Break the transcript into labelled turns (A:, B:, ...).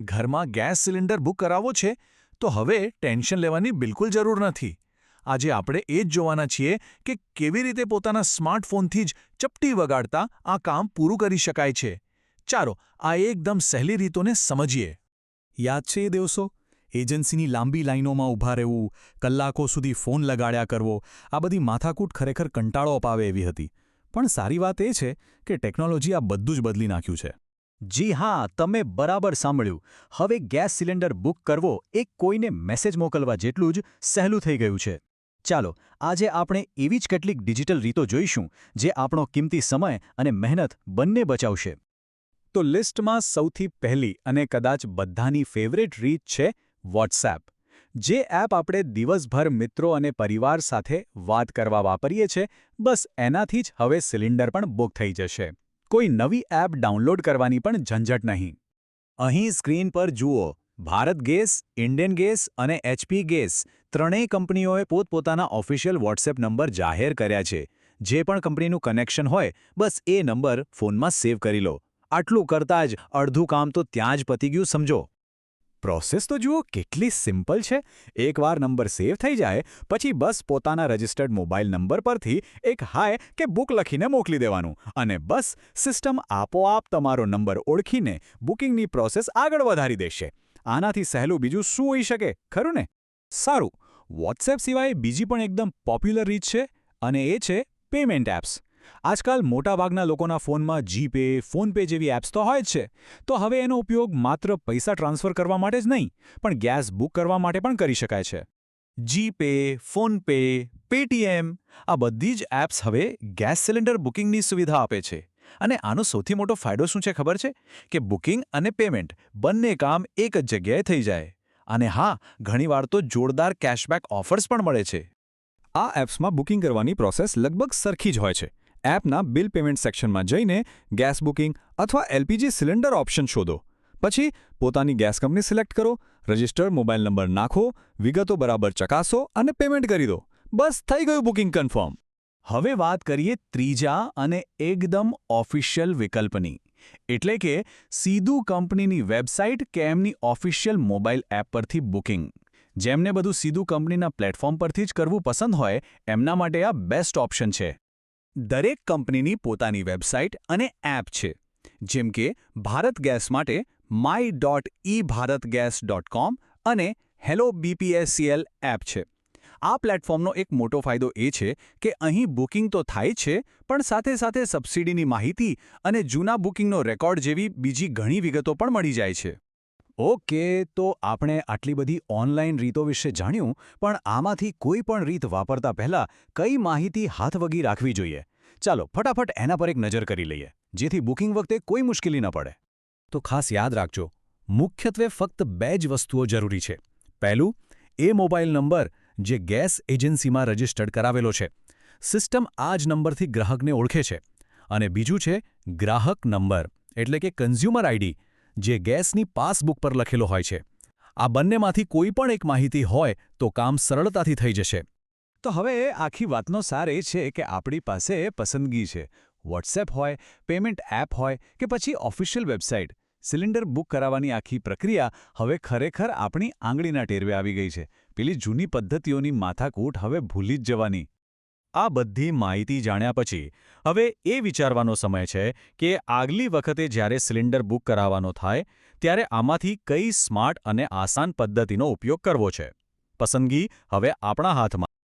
A: ઘરમાં gas cylinder book કરાવવો છે તો હવે ટેન્શન લેવાની બિલકુલ જરૂર નથી. આજે આપણે એ જ જોવાના છીએ કે કેવી રીતે પોતાના સ્માર્ટફોનથી જ ચપટી વગાડતા આ કામ પૂરું કરી શકાય છે. ચાલો આ એકદમ સહેલી રીતોને સમજીએ.
B: યાદ છે એ દિવસો? એજન્સીની લાંબી લાઈનોમાં ઊભા રહેવું, કલાકો સુધી ફોન લગાડ્યા કરવો, આ બધી માથાકૂટ ખરેખર કંટાળો અપાવે એવી હતી. પણ સારી વાત એ છે કે ટેકનોલોજી આ બધું જ બદલી નાખ્યું છે.
C: જી હા, તમે બરાબર સાંભળ્યું. હવે ગેસ સિલિન્ડર બુક કરવો એ કોઈને મેસેજ મોકલવા જેટલું જ સહેલું થઈ ગયું છે. ચાલો, આજે આપણે એવી જ કેટલીક ડિજિટલ રીતો જોઈશું જે આપણો કિંમતી સમય અને મહેનત બંને બચાવશે.
B: તો લિસ્ટમાં સૌથી પહેલી અને કદાચ બધાની ફેવરેટ રીત છે વોટ્સએપ. જે એપ આપણે દિવસભર મિત્રો અને પરિવાર સાથે વાત કરવા વાપરીએ છીએ, બસ એનાથી જ હવે સિલિન્ડર પણ બુક થઈ જશે. કોઈ નવી એપ ડાઉનલોડ કરવાની પણ ઝંઝટ નહીં. અહીં સ્ક્રીન પર જુઓ, ભારત ગેસ, ઇન્ડિયન ગેસ અને HP ગેસ ત્રણેય કંપનીઓએ પોતપોતાના ઓફિશિયલ વોટ્સએપ નંબર જાહેર કર્યા છે. જે પણ કંપનીનું કનેક્શન હોય, બસ એ નંબર ફોનમાં સેવ કરી લો. આટલું કરતાં જ અડધું કામ તો ત્યાં જ પતી ગયું સમજો. પ્રોસેસ તો જુઓ કેટલી સિમ્પલ છે. એકવાર નંબર સેવ થઈ જાય પછી બસ પોતાના રજિસ્ટર્ડ મોબાઈલ નંબર પરથી એક હાય કે બુક લખીને મોકલી દેવાનું અને બસ સિસ્ટમ આપોઆપ તમારો નંબર ઓળખીને બુકિંગની પ્રોસેસ આગળ વધારી દેશે. આનાથી સહેલું બીજું શું હોઈ શકે, ખરું ને? સારું, વોટ્સએપ સિવાય બીજી પણ એકદમ પોપ્યુલર રીત છે અને એ છે પેમેન્ટ એપ્સ. આજકાલ મોટાભાગના લોકોના ફોનમાં જીપે, ફોનપે જેવી એપ્સ તો હોય જ છે. તો હવે એનો ઉપયોગ માત્ર પૈસા ટ્રાન્સફર કરવા માટે જ નહીં, પણ ગેસ બુક કરવા માટે પણ કરી શકાય છે. જીપે, ફોનપે, પેટીએમ આ બધી જ એપ્સ હવે ગેસ સિલિન્ડર બુકિંગની સુવિધા આપે છે. અને આનો સૌથી મોટો ફાયદો શું છે ખબર છે? કે બુકિંગ અને પેમેન્ટ બંને કામ એક જ જગ્યાએ થઈ જાય. અને હા, ઘણીવાર તો જોરદાર કેશબેક ઓફર્સ પણ મળે છે. આ એપ્સમાં બુકિંગ કરવાની પ્રોસેસ લગભગ સરખી જ હોય છે. એપના બિલ પેમેન્ટ સેક્શનમાં જઈને ગેસ બુકિંગ અથવા LPG સિલિન્ડર ઓપ્શન શોધો. પછી પોતાની ગેસ કંપની સિલેક્ટ કરો, રજિસ્ટર્ડ મોબાઈલ નંબર નાખો, વિગતો બરાબર ચકાસો અને પેમેન્ટ કરી દો. બસ થઈ ગયું બુકિંગ કન્ફર્મ. હવે વાત કરીએ ત્રીજા અને એકદમ ઓફિશિયલ વિકલ્પની, એટલે કે સીધું કંપનીની વેબસાઇટ કે એમની ઓફિશિયલ મોબાઈલ એપ પરથી બુકિંગ. જેમને બધું સીધું કંપનીના પ્લેટફોર્મ પરથી જ કરવું પસંદ હોય એમના માટે આ બેસ્ટ ઓપ્શન છે. દરેક કંપનીની પોતાની વેબસાઇટ અને એપ છે. જેમ કે ભારત ગેસ માટે my.ebharatgas.com અને હેલો BPSCL એપ છે. આ પ્લેટફોર્મનો એક મોટો ફાયદો એ છે કે અહીં બુકિંગ તો થાય છે, પણ સાથે સાથે સબસિડીની માહિતી અને જૂના બુકિંગનો રેકોર્ડ જેવી બીજી ઘણી વિગતો પણ મળી જાય છે. ઓકે, તો આપણે આટલી બધી ઓનલાઈન રીતો વિશે જાણ્યું, પણ આમાંથી કોઈ પણ રીત વાપરતા પહેલાં કઈ માહિતી હાથવગી રાખવી જોઈએ? ચાલો ફટાફટ એના પર એક નજર કરી લઈએ, જેથી બુકિંગ વખતે કોઈ મુશ્કેલી ન પડે. તો ખાસ યાદ રાખજો, મુખ્યત્વે ફક્ત 2 જ વસ્તુઓ જરૂરી છે. પહેલું, એ મોબાઈલ નંબર જે ગેસ એજન્સીમાં રજિસ્ટર્ડ કરાવેલો છે. સિસ્ટમ આ જ નંબરથી ગ્રાહકને ઓળખે છે. અને બીજું છે ગ્રાહક નંબર, એટલે કે કન્ઝ્યુમર આઈડી, જે ગેસની પાસબુક પર લખેલો હોય છે. આ બંનેમાંથી કોઈ પણ એક માહિતી હોય તો કામ સરળતાથી થઈ જશે. તો હવે આખી વાતનો સાર એ છે કે આપણી પાસે પસંદગી છે. વોટ્સએપ હોય, પેમેન્ટ એપ હોય કે પછી ઓફિશિયલ વેબસાઇટ, સિલિન્ડર બુક કરાવવાની આખી પ્રક્રિયા હવે ખરેખર આપણી આંગળીના ટેરવે આવી ગઈ છે. પેલી જૂની પદ્ધતિઓની માથાકૂટ હવે ભૂલી જ જવાની. આ બધી માહિતી જાણ્યા પછી હવે એ વિચારવાનો સમય છે કે આગલી વખતે જ્યારે સિલિન્ડર બુક કરાવવાનો થાય ત્યારે આમાંથી કઈ સ્માર્ટ અને આસાન પદ્ધતિનો ઉપયોગ કરવો છે. પસંદગી હવે આપણા હાથમાં